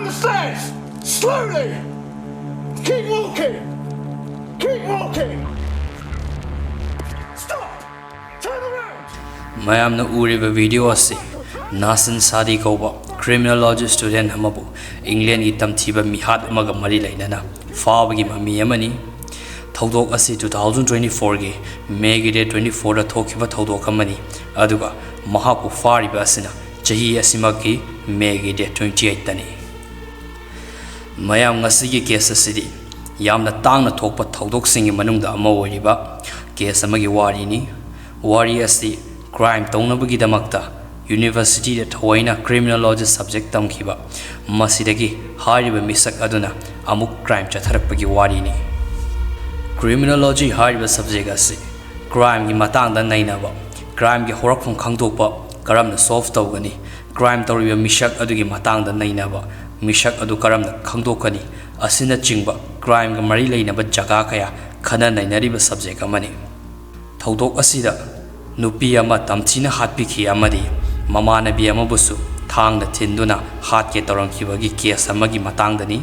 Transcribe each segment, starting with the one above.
the stairs! Slowly! Keep walking! Keep walking! Stop! Turn around! mayamna uriba video ase Nasen Saadi Case criminology student amabu England gi tamthiba mihat amaga mari lainana faabagi mami amani thodok ase 2024 gi May gi day 24 da thokiba thodok amani aduga mahapu fariba asina chahi asimaki May gi day 28 tani mayam ngasi gi case asidi yamna tangna thokpa thodok singi manungda ama oriba case amagi wari ni wari asi crime tongnabagi damakta University da thoina criminology subject tamkhiba masidagi hariba misak aduna amuk crime chatharakpagi wari ni criminology hariba subject ase crime gi matangda nainaba crime gi horakphum khangdokpa karamna solve tawgani crime tawriba misak adugi matangda nainaba misak adu karamna khangdokani asina chingba crime ga mari leinaba jaga kaya khana nainariba subject amani thodok asida nupi ama tamchina hatpikhi amadi mamanabi amabusu thangda thinduna hatke torangkhibagi case amagi matangdani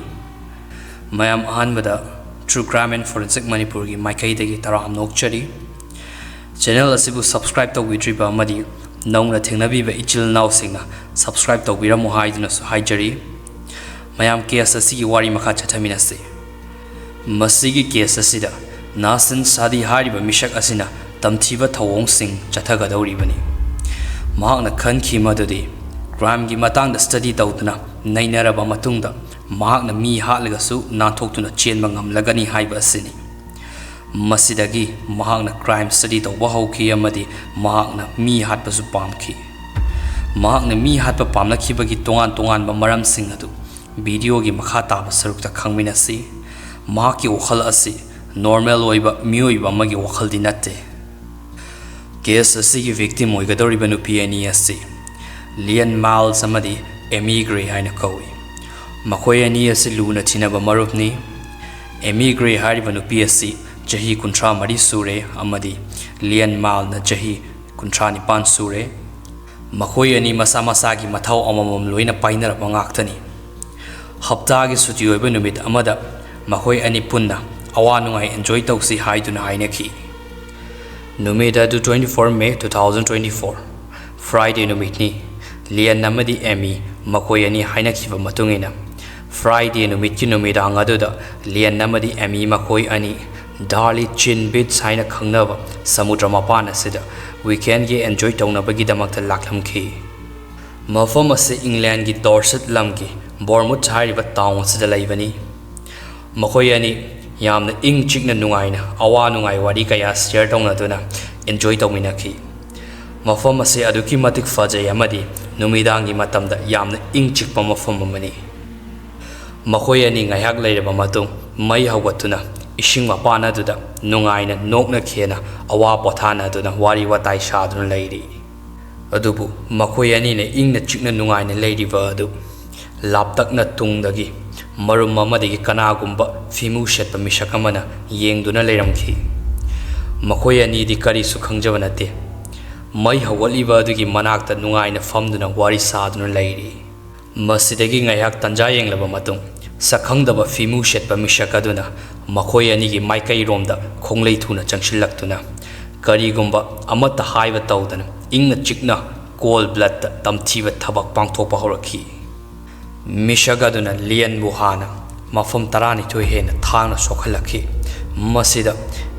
mayam ahanbada true crime and forensic Manipur gi maikaidagi taram nokchari channel asibu subscribe tawidriba amadi nongna thengnabiba ichil naw singna subscribe tawbiramu haiduna su haijari mayam case asigi wari makha chathaminase masigi case asida Nasen Saadi hariba mishak asina tamthiba thawong sing chathagadawribani mahakna khanki madudi crime gi matangda study tawduna nainaraba matungda mahakna mi hatlagasu nanthokutuna chenba ngamlagani haiba asini masidagi mahakna crime study tawba hauki amadi mahakna mi hatpasu pamki mahakna mi hatpa pamlakhibagi tongan ba maram sing adu video gi makha taba sarukta khangminasi mahaki wakhal asi normal oiba mioiba magi wakhal dinate case asigi victim oigadoriba nupi ani ase Leanne Miles amadi Amie Gray haina kawi makoi ani ase luna thinaba marupni Amie Gray hariba nupi ase chahi 13 sure amadi Leanne Miles na chahi 19 sure makoi ani masa gi mathau amamam loina painaraba ngaktani hapta gi suti oiba numit amada makoi ani punna awanungai enjoy tawsi haiduna hainaki Numida to 24 May 2024 Friday numitni Leanne namadi Amie makoyani hainakhiba matungina Friday numitki numida angaduda Leanne namadi Amie makoi ani Durley Chine beach haina khangnaba samudra mapan asida weekend gi enjoy tawnabagi damakta laklamki mafam ase England gi Dorset lamgi Bournemouth hariba town asida laibani makoyani yamna ing chikna nungaina awa nungai wari kaya share tawna enjoy tawminakhi mafam ase aduki matik fajai amadi numidangi matamda yamna ing chikpa mafam amani makoi ani ngaiak leiraba matung mai hawatuna ising mapana duda nungaina nokna khena awa pothana duna wari watai shaduna leiri adubu makoi ani ne ingna chikna nungaina leiriba adu laptakna tungdagi marum amadigi kanagumba fimu shetpa mishakamana yengduna leiramki makoi ani di kari su khangjaba nate mai hawaliba adugi manakta nungaina famduna wari saduna leiri masidagi ngayak tanja yenglaba matung sakhangdaba fimu shetpa mishakaduna makoi ani gi maikai romda khonglei thuna changsillaktuna karigumba amata haiba tawdana ingna chikna cold blood tamthiba thabak pangthokpa horakhi Mishagaduna Leanne Buhana mafum tarani to hena thangna sokhalakhi masida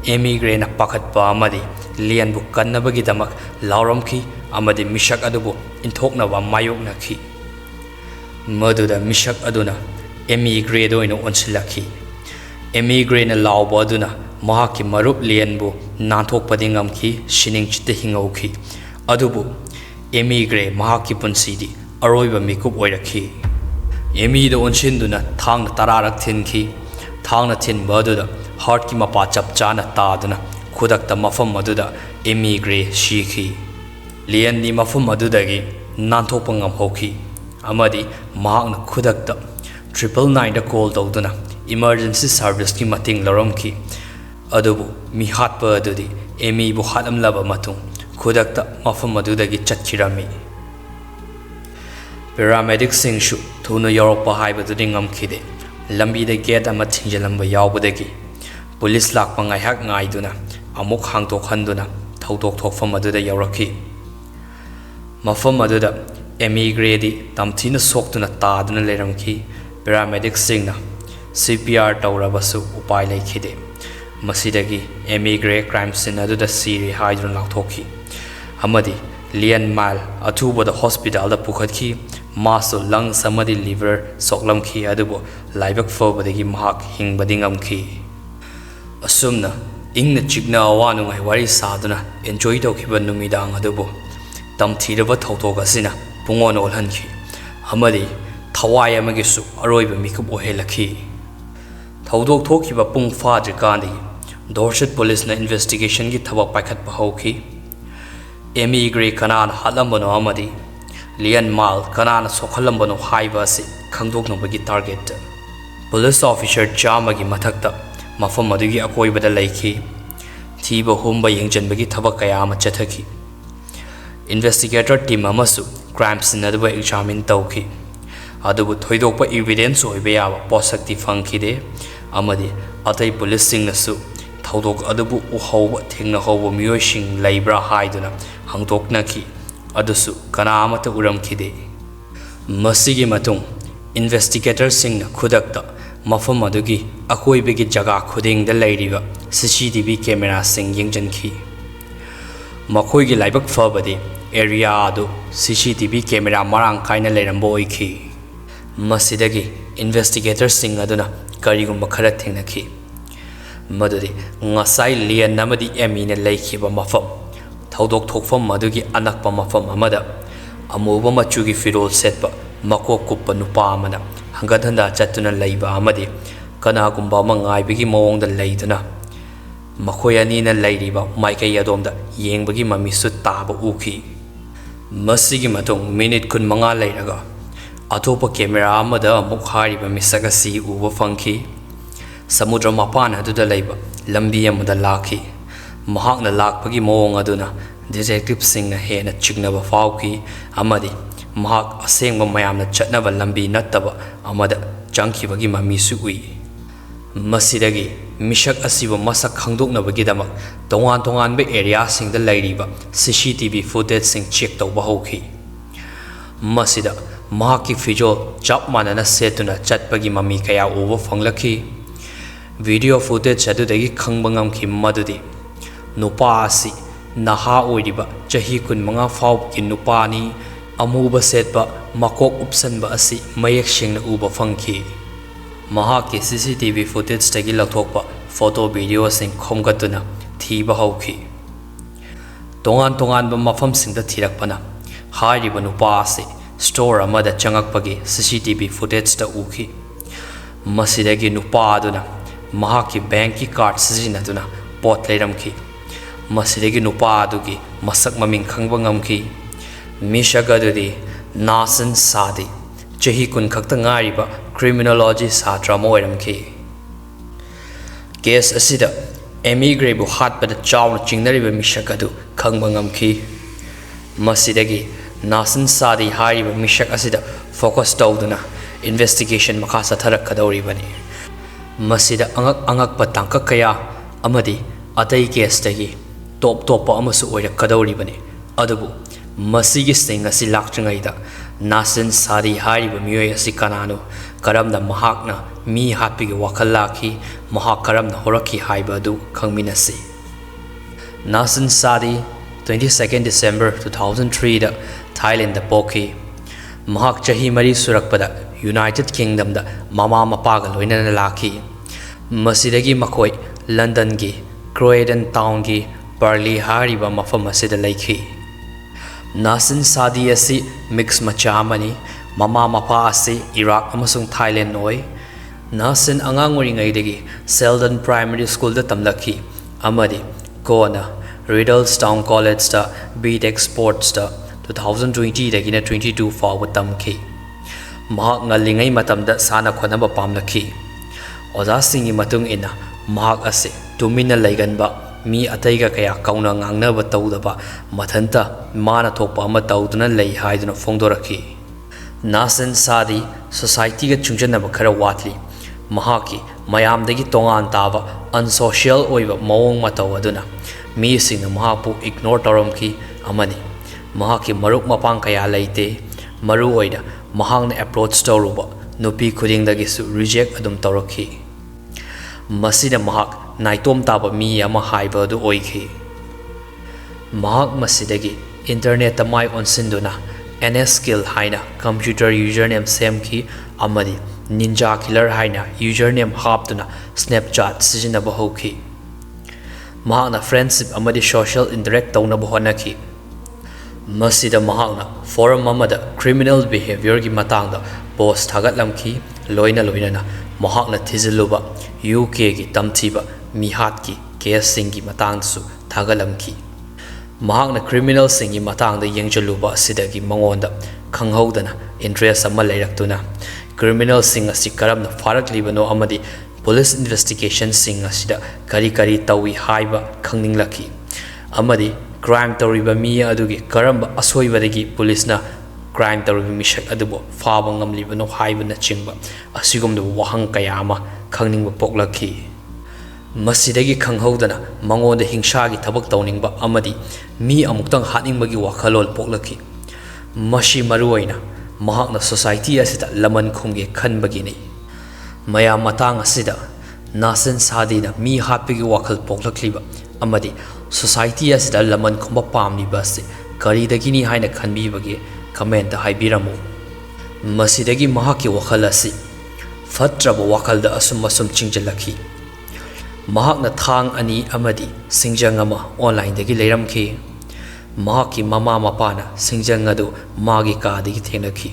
Amie Gray na pakhatpa amadi Leanne bu kannabagi damak lauramki amadi mishak adubu inthokna wa mayoknakhi maduda mishak aduna Amie Gray doina onsilakhi Amie Gray na lawba aduna mahaki marup Leanne bu nanthokpadi ngamki sining chitte hingauki adubu Amie Gray mahaki punsidi aroiba mikup oirakhi Amie da onshinduna thangna tararak thinki thangna thinba aduda heart ki mapa chapchana taduna khudakta mafam aduda Amie Gray shikhi Leanne ni mafam adudagi nanthokpa ngamhokhi amadi mahakna khudakta 999 da call tawduna emergency service ki mating laramki adubu mi hatpa adudi Amie bu hatamlaba matung khudakta mafam adudagi chatkhirami Paramedicsingsu thuna yaurokpa haibadudi ngamkhide lambida gate ama thingjalamba yaubadagi police lakpa ngaihak ngaiduna amuk hangtokhanduna thaudok thokfam aduda yaurakhi mafam aduda Amie Gray di tamthina soktuna taduna leramkhi paramedics singna CPR tawrabasu upai leikhide masidagi Amie Gray crime scene aduda siri haidrun lathokhi amadi Leanne Miles atubada hospital da pukhatkhi masu lungs amadi liver soklamkhi adubu laibak fobadagi mahak hingbadi ngamkhi asumna ingna chigna awanu ngai wari saduna enjoy tawkhiba numidang adubu tamthiraba thautok asina pungon olhankhi amadi thawai amagisu aroiba mikub ohelakhi thaudok thokhiba pung fadri kandi Dorset police na investigation gi thabak paikhat bahauki Amie Gray kanana halambano amadi Leanne Miles kanana sokhalambano haiba asi khangdoknabagi target police officer chamagi mathakta mafam adugi akoibada laiki thiba humba yengjanbagi thabak kaya ama chathaki investigator team amasu crime scene aduba examine tawki adubu thoidokpa evidence oiba yaba posakti fangkhide amadi atai police singnasu thaudok adubu uhauba thengna hauba miyosing laibra haiduna hangtoknaki adusu kana amata uramkhide masigi matung investigator singna khudakta mafam adugi akoibegi jaga khudingda lairiba CCTV camera sing yengjanki makoigi laibak fabadi area adu CCTV camera marang kaina leirambo oikhi masidagi investigator sing aduna karigumba khara thengnakhi madudi ngasai Leanne namadi Amie ne leikhiba mafam thaudok thokfam madugi anakpa mafam amada amuba machugi firol setpa makok kuppa nupa amana hangadhanda chatuna leiba amadi kanagumba mangaibigi mawongda leiduna makhoi anina leiriba maikai adomda yengbagi mamisu taba ukhi masigi matung minute kun manga leiraga atopa camera amada amuk hariba misaga si uba fangki samudra mapan aduda leiba lambi amada lakhi mahakna lakpagi mawong aduna detective singna hena chignaba fauki amadi mahak asengba mayamna chatnaba lambi nattaba amada changkhibagi mamisu ui masidagi misak asiba masak khangdoknabagi damak tongan be area singda lairiba CCTV footage sing check tawba hauki masida mahaki fijol chap manana setuna chatpagi mami kaya uba fanglakhi video footage adudagi khangba ngamkhi madudi nupa asi naha oiriba chahi kun manga faw ki nupani amuba setba makok upsanba asi mayak singna uba fangki mahaki CCTV footage tagi lathokpa photo video sing khomgatuna thiba hauki tongan ba mafam singda thirakpana hariba nupa asi store amada changakpagi CCTV footage ta uki masidagi nupa aduna mahaki bank ki card sijinaduna pot leiramki masidagi nupa adugi masak maming khangba ngamki mishagadudi Nasen Saadi chahi kun khakta ngariba criminology satra moiramki case asida Amie Gray bu hatpada chawna chingnariba mishakadu khangba ngamki masidagi Nasen Saadi hariba mishak asida focus tawduna investigation makha satharak kadawribani masida angak patangka kaya amadi atai case tagi top amasu oirak kadawribani adubu masigi sting asi lakchangaida Nasen Saadi hariba miyoi asi kanano karamna mahakna mi hapigi wakalaki mahak karamna horaki haiba adu khangminasi Nasen Saadi 22nd December 2003 da Thailand da poki mahak chahi mari surakpada United Kingdom da mama mapaga loinana laki masidagi makoi London gi Croydon town gi Durley hariba mafam asida laiki Nasen Saadi asi mix macha amani mama mapa asi Iraq amasung Thailand noi Nasen angang oringaidagi Selden Primary School da tamlaki amadi kona Riddlestown College da BTech Sports da 2020 dagina 22 fawa tamki mahak ngalingai matamda sana khonaba pamlaki oza singi matung ina mahak ase tumina laiganba mi ataiga kaya kauna ngangnaba tawdaba mathanta mana thokpa ama tawduna lei haiduna phongdoraki Nasen Saadi society ga chungjanaba khara watli mahaki mayamdagi tongan taba unsocial oiba mawong mataw aduna mi singna mahapu ignore toramki amani mahaki maruk mapang kaya leite maru oida mahangna approach tawruba nupi khudingdagi su reject adum tawrakhi masida mahak naitom taba mi ama haiba adu oikhi mahak masidagi internet mai onsinduna NS skill haina computer username semki amadi ninja killer haina username haptuna snapchat sijinaba hokhi mahakna friendship amadi social interact tawnaba honaki masida mahakna forum amada criminal behavior gi matangda post thagatlamki loina mahakna thiziluba UK gi tamthiba mihat ki case singi matangsu thagalamki mahakna criminal singi matangda yengjaluba sidagi mangonda khanghaudana interest ama leiraktuna criminal sing asi karamna faraklibano amadi police investigation sing asida kari tawi haiba khangninglaki amadi crime tawriba mi adugi karamba asoibadagi police na crime tawriba mishak adubo faba ngamlibano haibana chingba asigumdu wahang kayama khangningba poklaki masidagi khanghaudana mangonda hingshagi thabak tawningba amadi mi amuktang hatningbagi wakhalol poklaki mashi maruaina mahakna society asida laman khumge khanbagi nei maya matang asida Nasen Saadi na mi hapigi wakhal poklakliba amadi society asida laman khumba pamni basi karidagini haina khanbibagi comment da haibiramu masidagi mahaki wakhal asi fatraba wakhalda asum chingjalaki mahakna thang ani amadi singjang ama online dagi leiramki mahaki mama mapana singjang adu magi ka dagi thenaki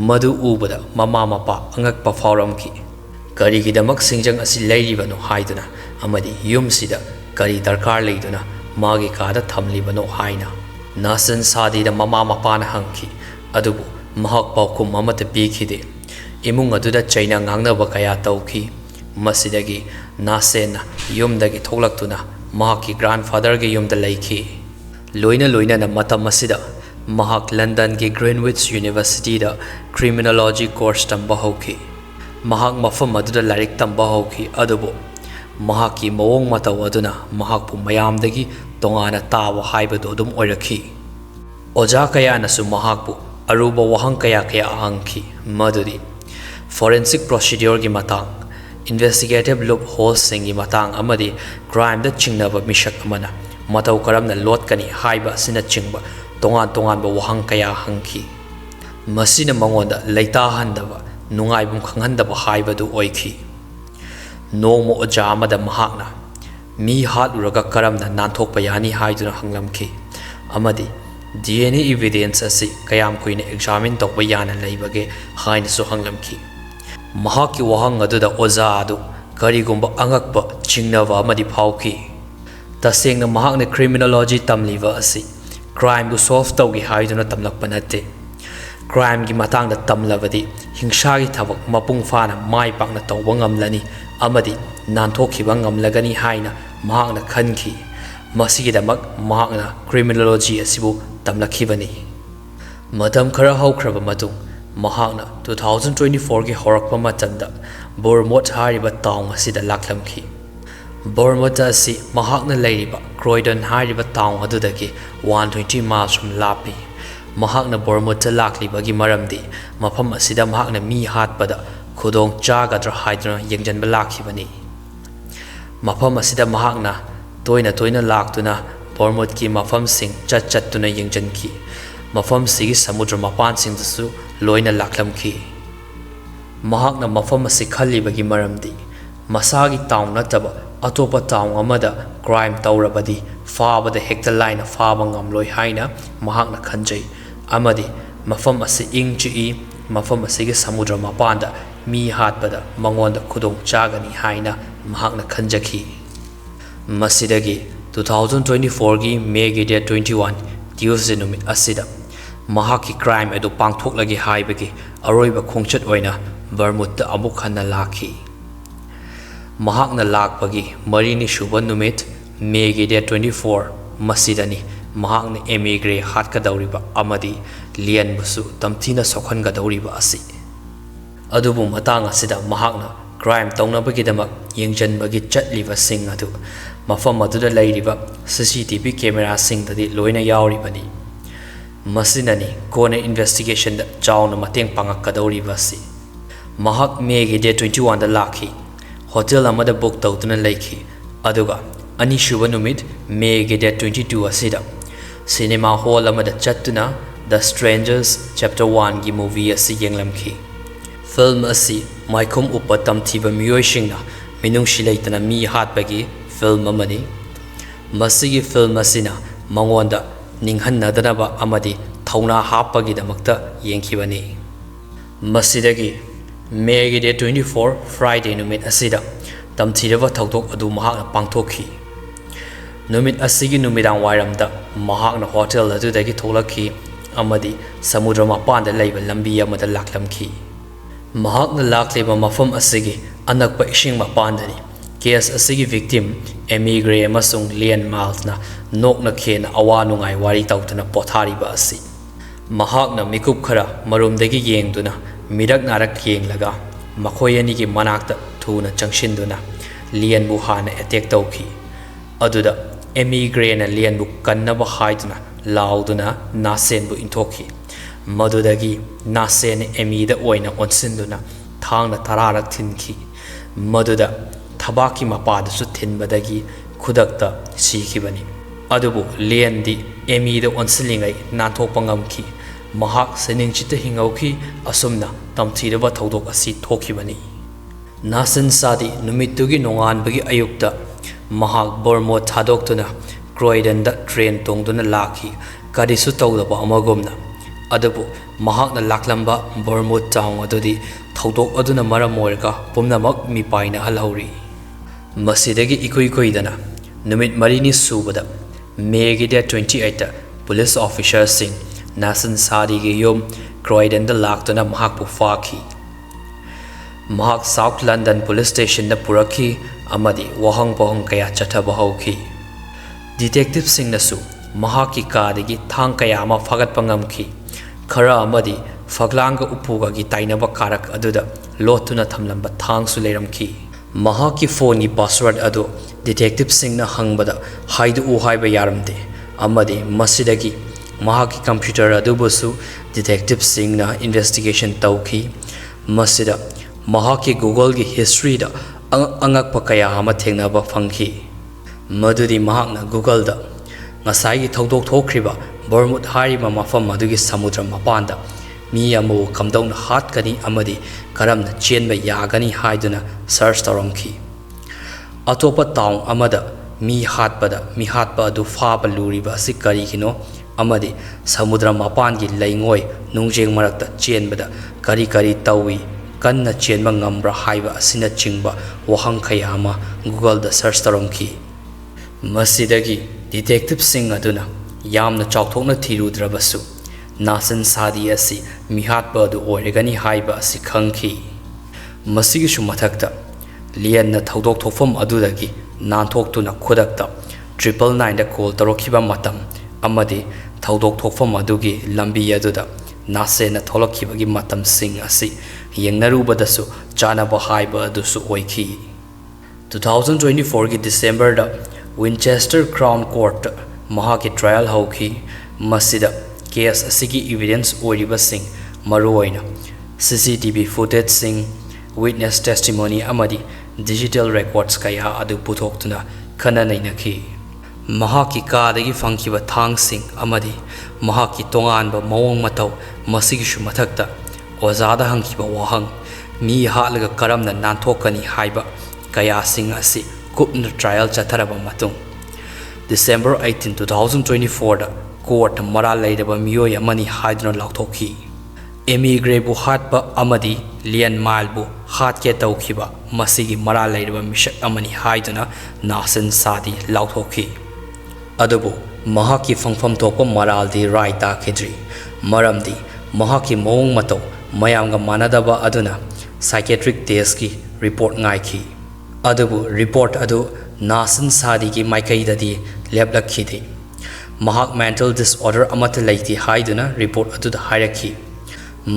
madu ubada mama mapa angakpa fauramki karigi damak singjang asi leiribano haiduna amadi yumsida kari darkar leiduna magi ka da thamlibano haina Nasen Saadi da mama mapana hangki adubu mahak paukum amata pikhide imung aduda China ngangnaba kaya tawki masidagi Nasen yumdagi tholaktuna mahaki grandfather ge yumda leikhi loina na matam masida mahak London ge Greenwich University da criminology course tamba hokhi mahak mafam aduda larik tamba hokhi adubo mahaki mawong mataw aduna mahakpu mayamdagi tongana tawa haibadu adum oirakhi oja kaya nasu mahakpu aruba wahang kaya ahangki madudi forensic procedure gi matang investigative loopholes singi matang amadi crime da chingnaba mishak amana mataw karamna lotkani haiba sina chingba tongan ba wahang kaya hangki masina mangonda leita handaba nungaibum khanghandaba haibadu oikhi nomo oja amada mahakna mi hatluraga karamna nanthokpa yani haiduna hanglamki amadi DNA evidence asi kayam kuina examine tokba yana leibage haina so hanglamki mahaki wahang aduda oza adu karigumba angakpa chingnava amadi phauki tasengna mahakna criminology tamliva asi crime bu solve tawgi haiduna tamlakpa natte crime gi matangda tamlavadi hingshagi thabak mapung fana mai pakna tawba ngamlani amadi nanthokhiba ngamlagani haina mahakna khanki masigidamak mahakna criminology asibu tamlakhibani madam khara haukraba matung mahakna 2024 gi horakpa matamda Bournemouth hariba town asida laklamki Bournemouth asi mahakna leiriba Croydon hariba town adudagi 120 miles from lapi mahakna Bournemouth laklibagi maramdi mafam asida mahakna mi hatpada khudong chagadra haidra yengjanba lakhibani mafam asida mahakna toina laktuna Bournemouth ki mafam sing chattuna yengjanki mafam sigi samudra mapan singdasu loina laklamki mahakna mafam asi khallibagi maramdi masagi town nataba atopa town amada crime tawrabadi fabada hekta line faba ngamloi haina mahakna khanjai amadi mafam asi ingchi mafam asigi samudra mapanda mi hatpada mangonda khudong chagani haina mahakna khanjaki masidagi 2024 gi May gi day 21 Tuesday numit asida mahaki crime edu pangthoklagi haibagi aroiba khongchat oina Bournemouth da amuk hanna lakhi mahakna lakpagi marini shuba numit May gi day 24 masidani mahakna Amie Gray hatkadawriba amadi Leanne busu tamthina sokhangadawriba asi adubu matang asida mahakna crime taunabagidama yengjanbagi chatliba sing adu mafam aduda lairiba CCTV camera singdadi loina yauribani masinani kona investigation da chawna mateng pangakadawriba si mahak May gi day 21 da lakhi hotel amada book tawtuna laiki aduga ani shuba numit May gi day 22 asida cinema hall amada chattuna The Strangers chapter 1 gi movie asi yenglamki film asi maikom upatam thiba miyoishingna minung shilaitana mi hatbagi film amani masigi film asina mangonda ninghannadanaba amadi thauna hapagi damakta yengkhibani masidagi May gi day 24 Friday numit asida tamthiraba thawdok adu mahakna pangthokhi numit asigi numidang wairamda mahakna hotel adudagi tholakhi amadi samudra mapanda laiba lambi amada laklamki mahakna lakliba mafam asigi anakpa ishing mapandani case asigi victim Amie Gray amasung Leanne Miles na nokna khena awa nungai wari tawtuna pothariba asi mahakna mikup khara marumdagi yengduna mirak narak yenglaga makhoyani gi manakta thuna changshinduna Leanne bu hana attack tawki aduda Amie Gray na Leanne bu kannaba haiduna lauduna Nasen bu intokhi madudagi Nasen Amie da oina onsinduna thangna tararak thinki maduda thabaki mapada su thinbadagi khudakta sikhibani adubu Leanne di Amie da onsilingai nanthokpa ngamki mahak seningchita hingauki asumna tamthiraba thodok asi thokhibani Nasen Saadi numitugi nonganbagi ayukta mahak Bournemouth thadoktuna Croydon da train tongduna lakhi kadisu tawdaba amagomna adabu mahakna laklamba Bournemouth town adudi thodok aduna maram moirga pumnamak mipaina halhauri masidagi ikoidana numit marini subada May gi day 28 da police officers sing Nasen Saadi gi yom Croydon da laktuna mahakpu fakhi mahak South London police station da purakhi amadi wahang pohang kaya chathaba hauki detective sing nasu mahaki kadagi thang kaya ama fagat pangamki khara amadi faglanga upuga gi tainaba karak aduda lotuna thamlamba thang su leiramki mahaki phone gi password adu detective sing na hangbada haidu u haiba yaramde amadi masidagi mahaki computer adu busu detective sing na investigation tawki masida mahaki Google gi history da angakpa kaya ama thengnaba phangki madudi mahakna Google da ngasai gi thodok thokriba Bournemouth hariba mafam madugi samudra mapanda mi amu kamdong hatkani amadi karamna chenba yagani haiduna search taramki atopa town amada mi hatpa adu faba luriba sikari kino amadi samudra mapan gi laingoi nungjeng marakta chenbada kari tawi kanna chenba ngambra haiba asina chingba wahang khayama Google da search taramki masidagi detective sing aduna yamna chawthokna thirudrabasu Nasen Saadi asi mihatba adu oiregani haiba asi khangki masigi su mathakta Leanne na thodok thofam adudagi nanthoktu khudakta 999 da call tarokhiba matam amadi thodok thofam adugi lambi aduda Nasen na tholokhibagi matam sing asi yengnarubadasu chanaba haiba adusu oikhi 2024 gi December da Winchester Crown Court mahaki trial hauki masida case asigi evidence oiriba sing maroina CCTV footage sing witness testimony amadi digital records kaya adu puthoktuna khana nainakhi mahaki kadagi fangkiba thang sing amadi mahaki tonganba mawong mataw masigi shu mathakta ozada hangkiba wahang mi halaga karamna nanthokani haiba kaya sing asi kupna trial chatharaba matung December 18 2024 da court mara laidaba miyoi amani haidna lauthokhi Amie Gray bu hatba amadi Leanne Miles bu hatke tawkhiba masigi mara laidaba mishak amani haidna Nasen Saadi lauthokhi adubu mahaki fangfam thokpa maraldi raita khidri maramdi mahaki mawong mataw mayamga manadaba aduna psychiatric test ki report ngaiki adubu report adu Nasen Saadi ki maikai dadi leblakhi mahak mental disorder amata leiti haiduna report atuda hairaki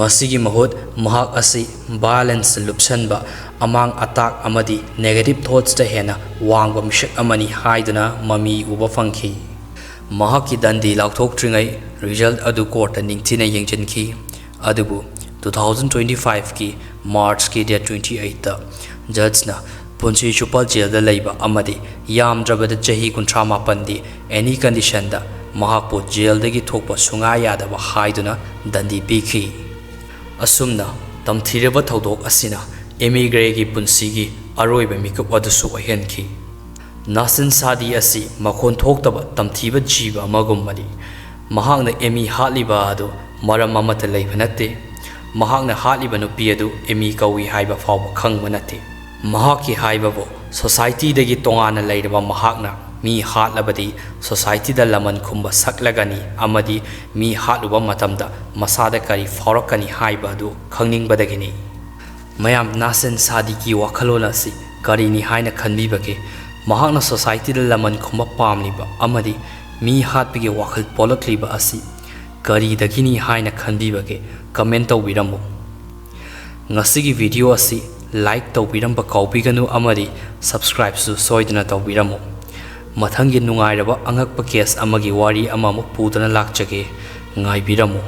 masigi mahut mahak asi violence lupsanba amang attack amadi negative thoughts ta hena wangba mishak amani haiduna mami uba fangki mahaki dandi laukthok tringai result adu court ningthina yengjenki adubu 2025 ki March ki date 28 ta judge na punsi chupa jail da leiba amadi yam drabada chahi kuntra mapandi any condition da mahakpo jail dagi thokpa sunga yada ba haiduna dandi biki asumna tamthireba thodok asina Amie Gray gi punsi gi aroiba mikap adusu ahenki Nasen Saadi asi makhon thoktaba tamthiba jiba amagumbani mahakna Amie hatliba adu maram amata leiba natte mahakna hatliba nupi adu Amie kawi haiba fawba khangba natte mahaki haibabo society dagi tongana leiraba mahakna mi hatlabadi society da laman khumba saklagani amadi mi hatluba matamda masada kari fawrakani haiba adu khangningbadagini mayam Nasen Saadi ki wakhalona si karini haina khanbibage mahakna society da laman khumba pamliba amadi mi hatpige wakhal polakliba asi kari dagini haina khanbibage comment tawbiramu ngasigi video asi like tawbiramba kaubiganu amadi subscribe su soidana tawbiramu mathangi nungairaba angakpa case amagi wari amamuk pudana lakchage ngaibiramu